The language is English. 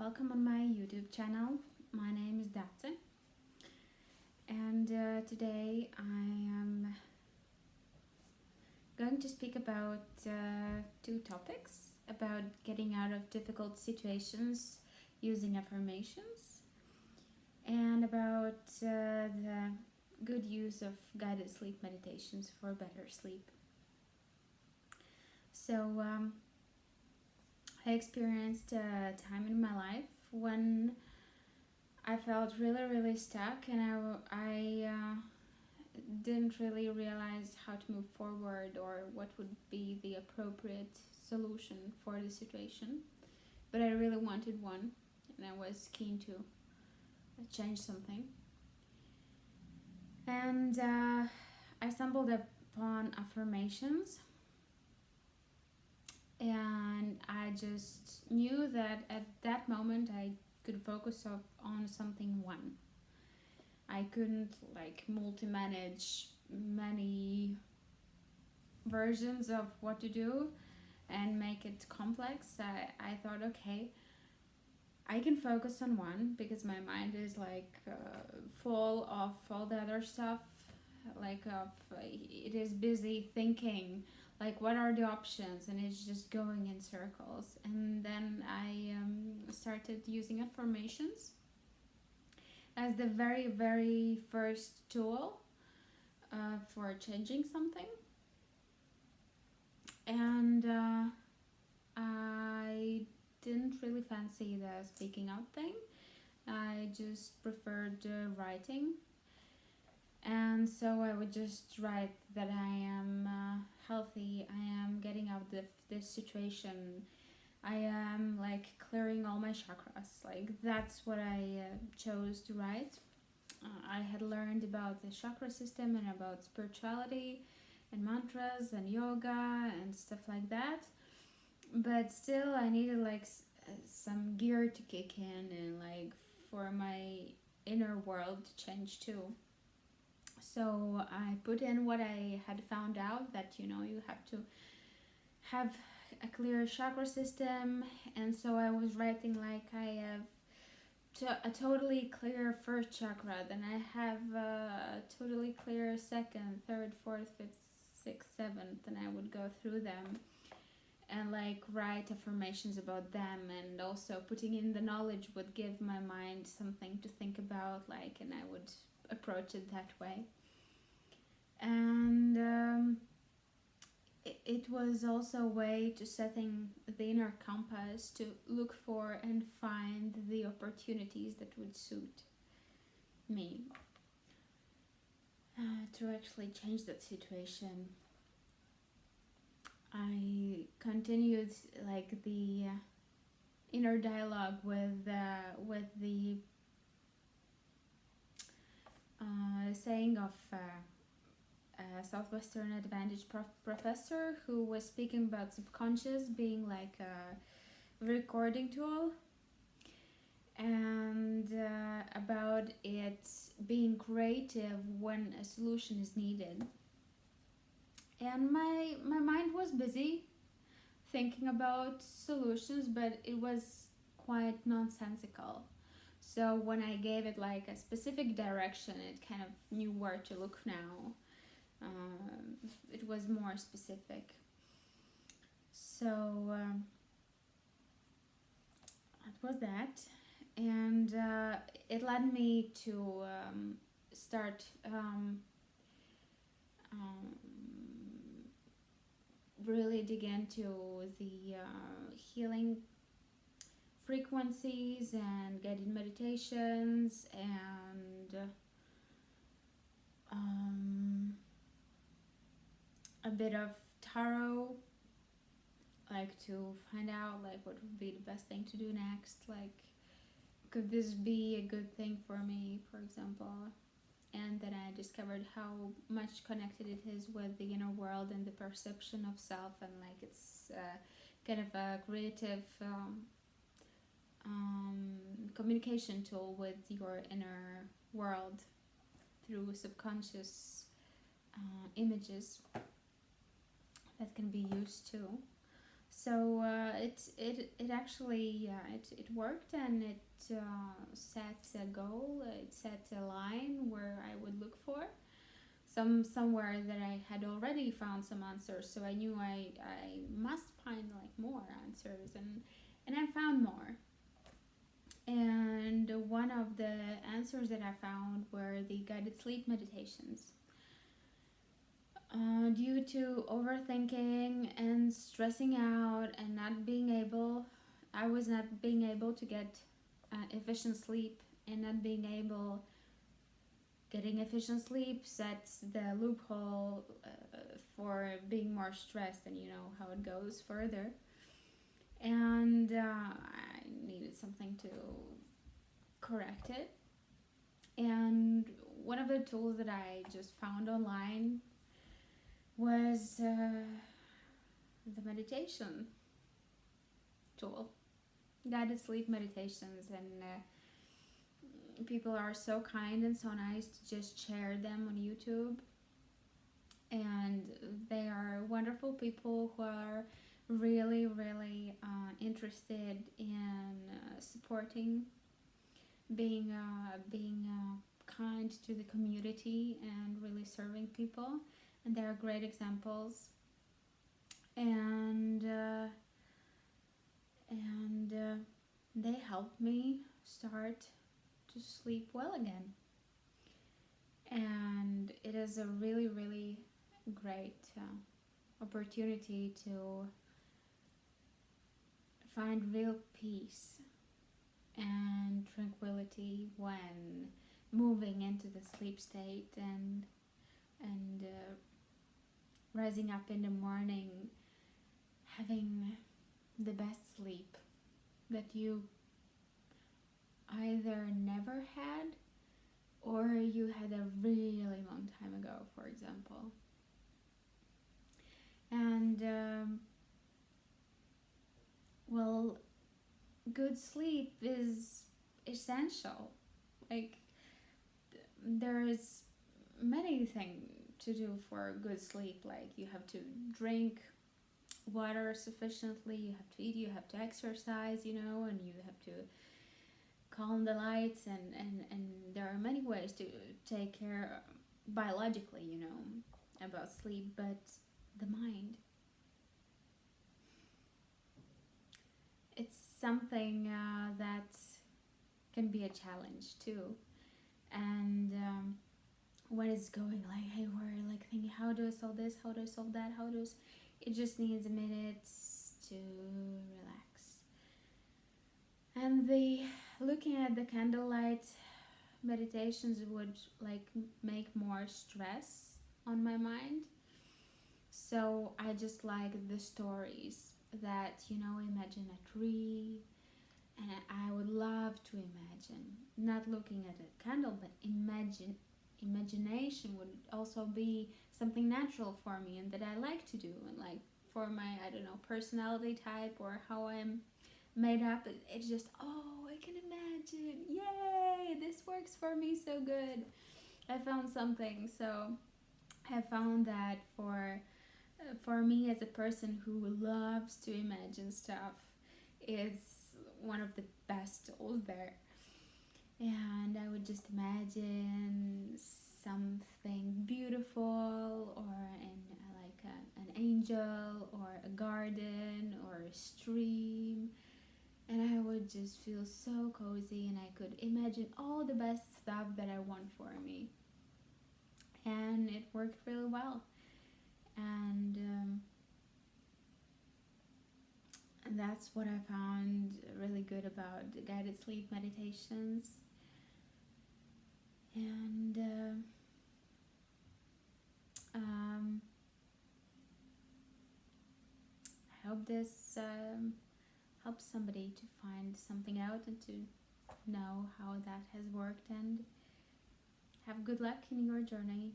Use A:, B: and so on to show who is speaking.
A: welcome on my YouTube channel. My name is Datse, and today I am going to speak about two topics about getting out of difficult situations using affirmations, and about the good use of guided sleep meditations for better sleep. So, I experienced a time in my life when I felt really stuck, and I didn't really realize how to move forward or what would be the appropriate solution for the situation. But I really wanted one, and I was keen to change something. And I stumbled upon affirmations, and I just knew that at that moment I could focus on something one. I couldn't multi-manage many versions of what to do and make it complex. I thought, okay, I can focus on one because my mind is full of all the other stuff, it is busy thinking what are the options, and it's just going in circles. And then I started using affirmations as the very first tool for changing something. And I didn't really fancy the speaking out thing. I just preferred writing. And so I would just write that I am healthy, I am getting out of this situation, I am clearing all my chakras. That's what I chose to write. I had learned about the chakra system and about spirituality and mantras and yoga and stuff like that. But still, I needed some gear to kick in and for my inner world to change too. So I put in what I had found out, that you have to have a clear chakra system. And so I was writing I have a totally clear first chakra, then I have a totally clear second, third, fourth, fifth, sixth, seventh, and I would go through them and write affirmations about them. And also putting in the knowledge would give my mind something to think about, and I would approach it that way. And it was also a way to setting the inner compass to look for and find the opportunities that would suit me to actually change that situation. I continued the inner dialogue with the saying of a Southwestern Advantage professor who was speaking about subconscious being a recording tool, and about it being creative when a solution is needed. And my mind was busy thinking about solutions, but it was quite nonsensical. So when I gave it a specific direction, it kind of knew where to look now. It was more specific. So that was that. And it led me to start really dig into the healing frequencies and guided meditations, and a bit of tarot, to find out what would be the best thing to do next. Could this be a good thing for me, for example? And then I discovered how much connected it is with the inner world and the perception of self, and it's kind of a creative communication tool with your inner world through subconscious images that can be used too. So it actually it worked, and it set a goal. It set a line where I would look for somewhere that I had already found some answers. So I knew I must find like more answers, and I found more. And one of the answers that I found were the guided sleep meditations. Due to overthinking and stressing out and not being able, I was not being able to get efficient sleep, and not being able getting efficient sleep sets the loophole for being more stressed, and you know how it goes further. And I needed something to correct it. And one of the tools that I just found online was the meditation tool, guided sleep meditations. And people are so kind and so nice to just share them on YouTube. And they are wonderful people who are really, really interested in supporting, being kind to the community, and really serving people. And they are great examples. And they helped me start to sleep well again. And it is a really, really great opportunity to find real peace and tranquility when moving into the sleep state, and rising up in the morning having the best sleep that you either never had or you had a really long time ago, for example. And well, good sleep is essential. Like, there is many things to do for good sleep. Like, you have to drink water sufficiently, you have to eat, you have to exercise, you know, and you have to calm the lights, and there are many ways to take care biologically, you know, about sleep. But the mind, it's something that can be a challenge too. And when it's going like haywire, like thinking, how do I solve this, how do I solve that, it just needs a minute to relax. And the looking at the candlelight meditations would like make more stress on my mind. So I just like the stories that, you know, imagine a tree, and I would love to imagine, not looking at a candle, but imagination would also be something natural for me and that I like to do. And like, for my, I don't know, personality type or how I'm made up, it's just, oh, I can imagine, yay, this works for me so good. I found something. So I found that for me as a person who loves to imagine stuff, is one of the best tools there. And I would just imagine something beautiful, or an angel, or a garden, or a stream, and I would just feel so cozy, and I could imagine all the best stuff that I want for me. And it worked really well. And that's what I found really good about the guided sleep meditations. And I hope this helps somebody to find something out and to know how that has worked. And have good luck in your journey.